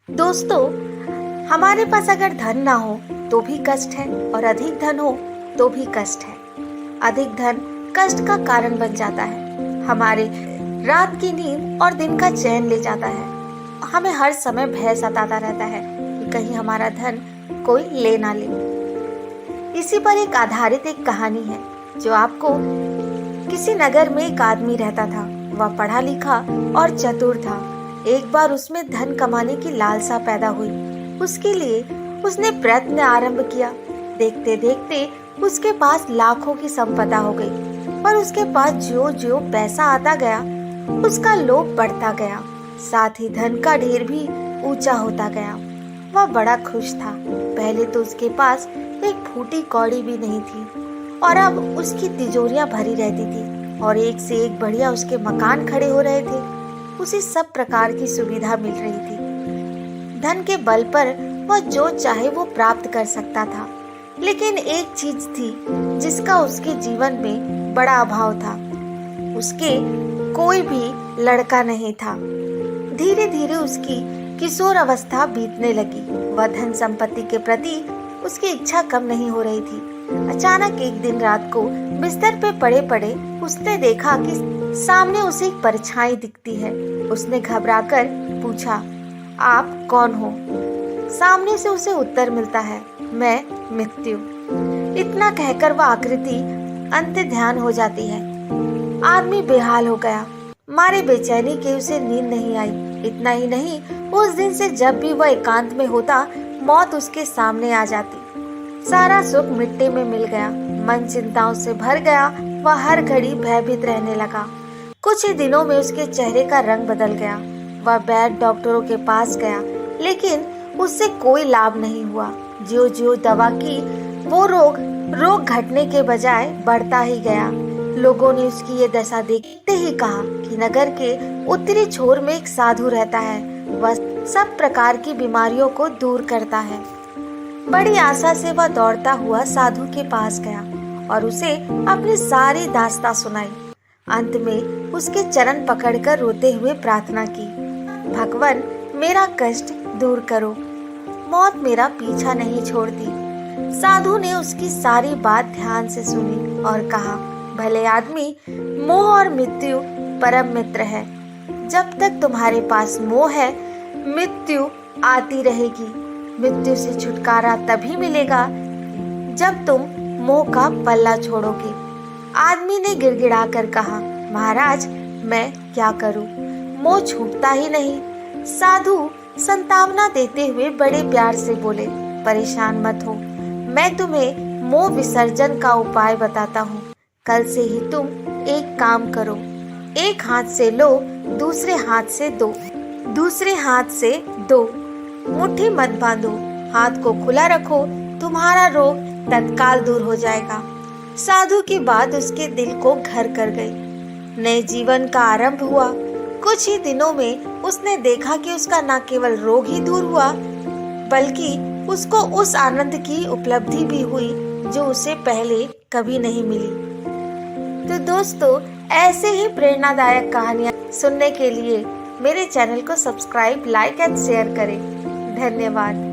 दोस्तों, हमारे पास अगर धन ना हो तो भी कष्ट है और अधिक धन हो तो भी कष्ट है। अधिक धन कष्ट का कारण बन जाता है, हमारे रात की नींद और दिन का चैन ले जाता है। हमें हर समय भय सताता रहता है कि कहीं हमारा धन कोई ले ना ले। इसी पर एक आधारित एक कहानी है जो आपको किसी नगर में एक आदमी रहता था। वह पढ़ा लिखा और चतुर था। एक बार उसमें धन कमाने की लालसा पैदा हुई। उसके लिए उसने प्रयत्न आरंभ किया। देखते देखते उसके पास लाखों की संपदा हो गई। पर उसके पास जो जो पैसा आता गया उसका लोभ बढ़ता गया, साथ ही धन का ढेर भी ऊंचा होता गया। वह बड़ा खुश था। पहले तो उसके पास एक फूटी कौड़ी भी नहीं थी और अब उसकी तिजोरियां भरी रहती थी और एक से एक बढ़िया उसके मकान खड़े हो रहे थे। उसे सब प्रकार की सुविधा मिल रही थी। धन के बल पर वह जो चाहे वो प्राप्त कर सकता था। लेकिन एक चीज थी जिसका उसके जीवन में बड़ा अभाव था। उसके कोई भी लड़का नहीं था। धीरे धीरे उसकी किशोर अवस्था बीतने लगी। वह धन संपत्ति के प्रति उसकी इच्छा कम नहीं हो रही थी। अचानक एक दिन रात को बिस्तर पे पड़े पड़े उसने देखा कि सामने उसे एक परछाई दिखती है। उसने घबराकर पूछा, आप कौन हो? सामने से उसे उत्तर मिलता है, मैं मृत्यु। इतना कहकर वह आकृति अंत ध्यान हो जाती है। आदमी बेहाल हो गया। मारे बेचैनी के उसे नींद नहीं आई। इतना ही नहीं, उस दिन से जब भी वह एकांत में होता मौत उसके सामने आ जाती। सारा सुख मिट्टी में मिल गया। मन चिंताओं से भर गया। वह हर घड़ी भयभीत रहने लगा। कुछ ही दिनों में उसके चेहरे का रंग बदल गया। वह वैद्य डॉक्टरों के पास गया, लेकिन उससे कोई लाभ नहीं हुआ। जो जो दवा की वो रोग घटने के बजाय बढ़ता ही गया। लोगों ने उसकी ये दशा देखते ही कहा कि नगर के उत्तरी छोर में एक साधु रहता है। वह सब प्रकार की बीमारियों को दूर करता है। बड़ी आशा से वह दौड़ता हुआ साधु के पास गया और उसे अपनी सारी दास्तां सुनाई। अंत में उसके चरण पकड़कर रोते हुए प्रार्थना की, भगवान मेरा कष्ट दूर करो, मौत मेरा पीछा नहीं छोड़ती। साधु ने उसकी सारी बात ध्यान से सुनी और कहा, भले आदमी, मोह और मृत्यु परम मित्र है। जब तक तुम्हारे पास मोह है मृत्यु आती रहेगी। मृत्यु से छुटकारा तभी मिलेगा जब तुम मोह का पल्ला छोड़ोगे। आदमी ने गिड़गिड़ाकर कहा, महाराज मैं क्या करूं? मोह छूटता ही नहीं। साधु संतावना देते हुए बड़े प्यार से बोले, परेशान मत हो, मैं तुम्हें मोह विसर्जन का उपाय बताता हूँ। कल से ही तुम एक काम करो, एक हाथ से लो, दूसरे हाथ से दो, दूसरे हाथ से दो, मुट्ठी मत बांधो, हाथ को खुला रखो, तुम्हारा रोग तत्काल दूर हो जाएगा। साधु की बात उसके दिल को घर कर गई। नए जीवन का आरंभ हुआ। कुछ ही दिनों में उसने देखा कि उसका न केवल रोग ही दूर हुआ, बल्कि उसको उस आनंद की उपलब्धि भी हुई जो उसे पहले कभी नहीं मिली। तो दोस्तों, ऐसे ही प्रेरणादायक कहानियां सुनने के लिए मेरे चैनल को सब्सक्राइब, लाइक एंड शेयर करें। धन्यवाद।